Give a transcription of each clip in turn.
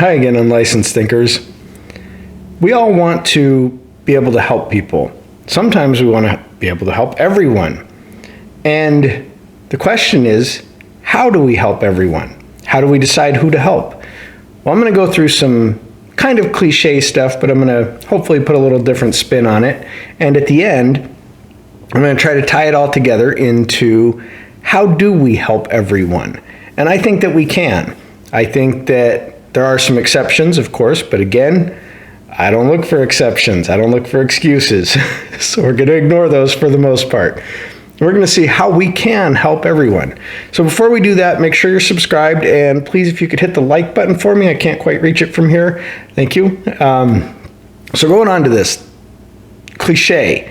Hi again, unlicensed thinkers. We all want to be able to help people. Sometimes we want to be able to help everyone. And the question is, how do we help everyone? How do we decide who to help? Well, I'm going to go through some kind of cliche stuff, but I'm going to hopefully put a little different spin on it. And at the end, I'm going to try to tie it all together into how do we help everyone? And I think that we can. I think that there are some exceptions, of course, but again, I don't look for exceptions. I don't look for excuses. So we're going to ignore those for the most part. We're going to see how we can help everyone. So before we do that, make sure you're subscribed, and please, if you could hit the like button for me. I can't quite reach it from here. Thank you. So going on to this cliche,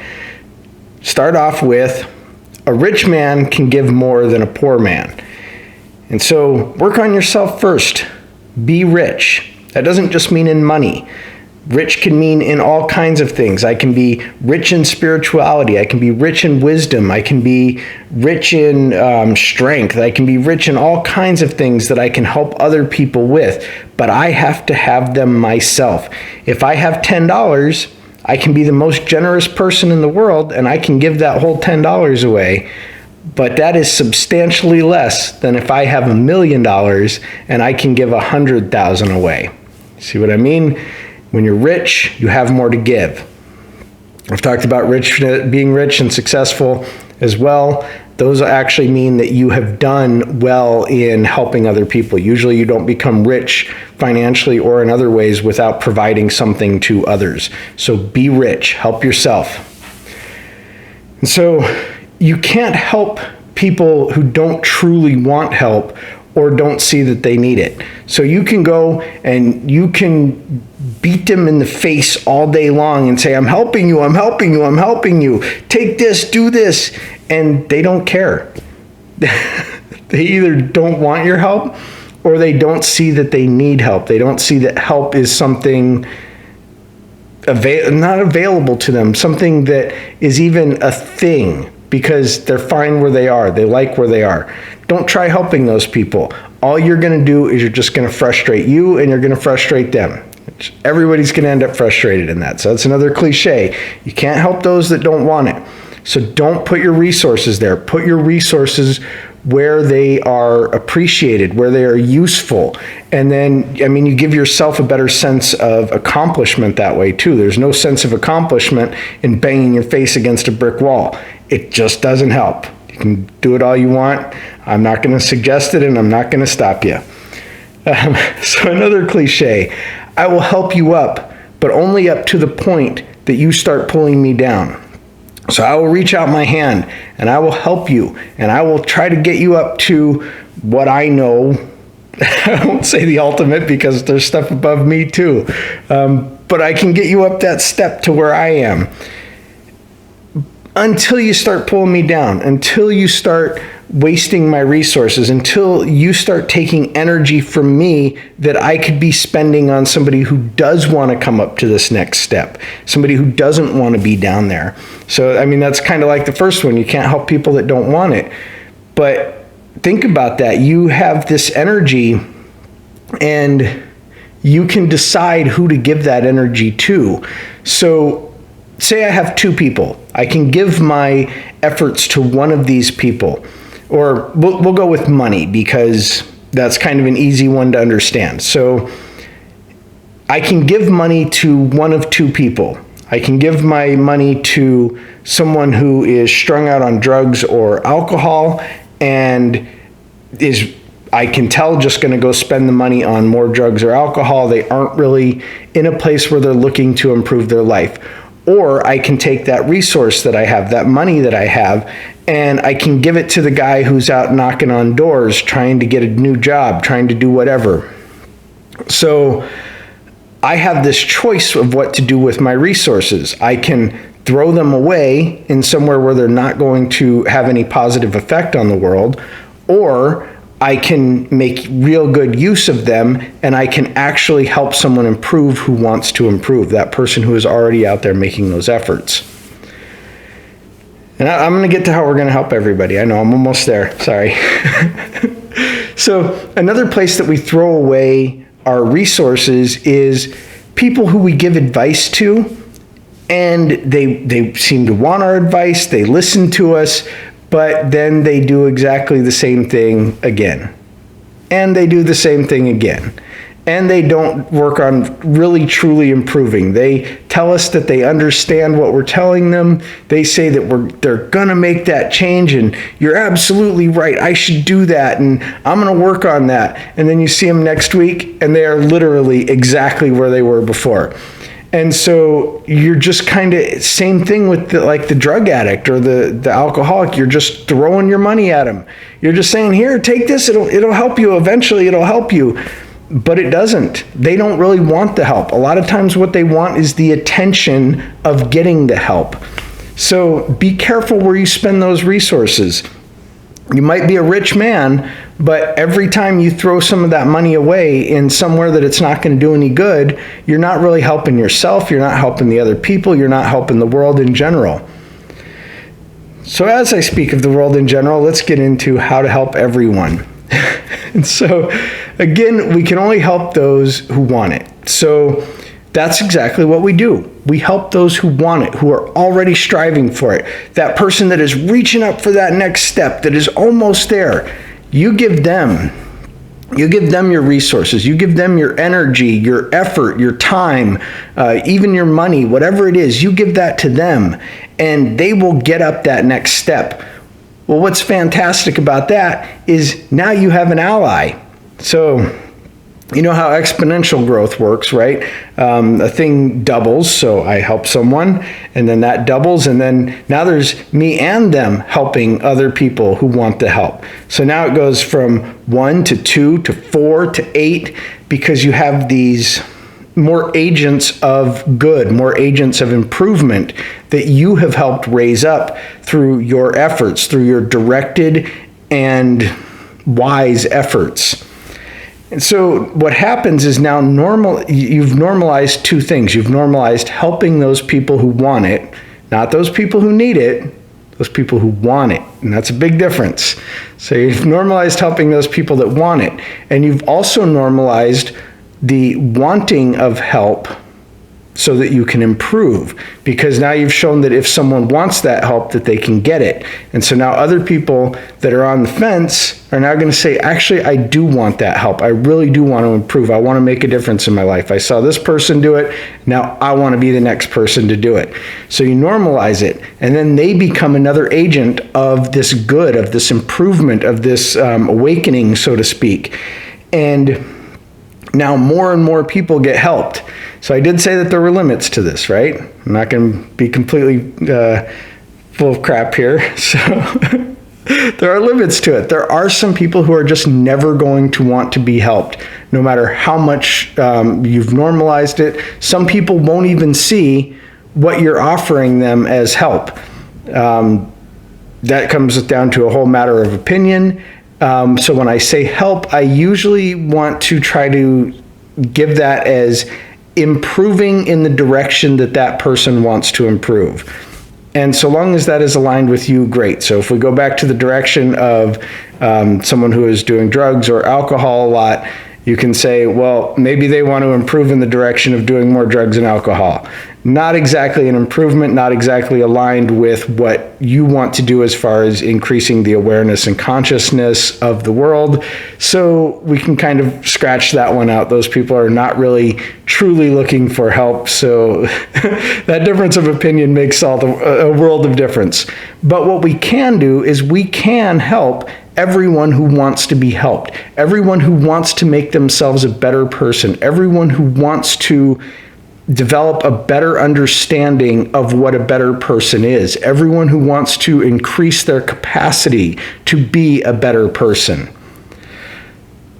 start off with a rich man can give more than a poor man. And so work on yourself first. Be rich. That doesn't just mean in money. Rich can mean in all kinds of things. I can be rich in spirituality. I can be rich in wisdom. I can be rich in strength. I can be rich in all kinds of things that I can help other people with. But I have to have them myself. If I have $10, I can be the most generous person in the world, and I can give that whole $10 away. But that is substantially less than if I have $1 million and I can give 100,000 away. See what I mean? When you're rich, you have more to give. I've talked about being rich and successful as well. Those actually mean that you have done well in helping other people. Usually you don't become rich financially or in other ways without providing something to others. So be rich, help yourself. And so you can't help people who don't truly want help or don't see that they need it. So you can go and you can beat them in the face all day long and say, I'm helping you, I'm helping you, I'm helping you. Take this, do this. And they don't care. They either don't want your help or they don't see that they need help. They don't see that help is something not available to them, something that is even a thing, because they're fine where they are. They like where they are. Don't try helping those people. All you're going to do is you're just going to frustrate you and you're going to frustrate them. Everybody's going to end up frustrated in that. So that's another cliche. You can't help those that don't want it. So don't put your resources there. Put your resources where they are appreciated, where they are useful. And then, you give yourself a better sense of accomplishment that way too. There's no sense of accomplishment in banging your face against a brick wall. It just doesn't help. You can do it all you want. I'm not going to suggest it, and I'm not going to stop you. So another cliche, I will help you up, but only up to the point that you start pulling me down. So I will reach out my hand, and I will help you, and I will try to get you up to what I know. I won't say the ultimate because there's stuff above me too. But I can get you up that step to where I am. Until you start pulling me down, until you start wasting my resources, until you start taking energy from me that I could be spending on somebody who does want to come up to this next step, somebody who doesn't want to be down there. So, that's kind of like the first one. You can't help people that don't want it. But think about that. You have this energy, and you can decide who to give that energy to. So say I have two people. I can give my efforts to one of these people. Or we'll go with money because that's kind of an easy one to understand. So I can give money to one of two people. I can give my money to someone who is strung out on drugs or alcohol and is, I can tell, just going to go spend the money on more drugs or alcohol. They aren't really in a place where they're looking to improve their life. Or I can take that resource that I have, that money that I have, and I can give it to the guy who's out knocking on doors, trying to get a new job, trying to do whatever. So I have this choice of what to do with my resources. I can throw them away in somewhere where they're not going to have any positive effect on the world, or I can make real good use of them, and I can actually help someone improve who wants to improve, that person who is already out there making those efforts. And I'm going to get to how we're going to help everybody. I know I'm almost there. Sorry. So another place that we throw away our resources is people who we give advice to, and they seem to want our advice, they listen to us, but then they do exactly the same thing again. And they do the same thing again. And they don't work on really truly improving. They tell us that they understand what we're telling them. They say that they're gonna make that change, and you're absolutely right, I should do that, and I'm gonna work on that. And then you see them next week, and they are literally exactly where they were before. And so you're just kind of, same thing with the drug addict or the alcoholic. You're just throwing your money at them. You're just saying, here, take this, it'll help you, eventually it'll help you. But it doesn't. They don't really want the help. A lot of times what they want is the attention of getting the help. So be careful where you spend those resources. You might be a rich man, but every time you throw some of that money away in somewhere that it's not going to do any good, you're not really helping yourself, you're not helping the other people, you're not helping the world in general. So as I speak of the world in general, let's get into how to help everyone. And so, again, we can only help those who want it. So that's exactly what we do. We help those who want it, who are already striving for it. That person that is reaching up for that next step, that is almost there. You give them your resources. You give them your energy, your effort, your time, even your money, whatever it is. You give that to them, and they will get up that next step. Well, what's fantastic about that is now you have an ally. So you know how exponential growth works, right? A thing doubles, so I help someone, and then that doubles, and then now there's me and them helping other people who want the help. So now it goes from 1 to 2 to 4 to 8, because you have these more agents of good, more agents of improvement that you have helped raise up through your efforts, through your directed and wise efforts. And so what happens is now you've normalized two things. You've normalized helping those people who want it, not those people who need it, those people who want it. And that's a big difference. So you've normalized helping those people that want it. And you've also normalized the wanting of help so that you can improve, because now you've shown that if someone wants that help, that they can get it. And so now other people that are on the fence are now going to say, actually, I do want that help. I really do want to improve. I want to make a difference in my life. I saw this person do it. Now I want to be the next person to do it. So you normalize it, and then they become another agent of this good, of this improvement, of this awakening, so to speak. And now more and more people get helped. So I did say that there were limits to this, right? I'm not going to be completely full of crap here. So there are limits to it. There are some people who are just never going to want to be helped, no matter how much you've normalized it. Some people won't even see what you're offering them as help. That comes down to a whole matter of opinion. So when I say help, I usually want to try to give that as improving in the direction that that person wants to improve. And so long as that is aligned with you, great. So if we go back to the direction of someone who is doing drugs or alcohol a lot, you can say, well, maybe they want to improve in the direction of doing more drugs and alcohol. Not exactly an improvement, not exactly aligned with what you want to do as far as increasing the awareness and consciousness of the world. So we can kind of scratch that one out. Those people are not really truly looking for help. So that difference of opinion makes a world of difference. But what we can do is we can help everyone who wants to be helped, everyone who wants to make themselves a better person, everyone who wants to develop a better understanding of what a better person is, everyone who wants to increase their capacity to be a better person.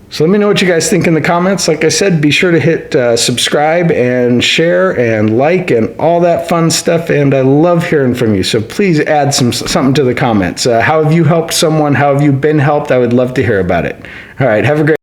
So let me know what you guys think in the comments. Like I said, be sure to hit subscribe and share and like and all that fun stuff. And I love hearing from you. So please add something to the comments. How have you helped someone? How have you been helped? I would love to hear about it. All right. Have a great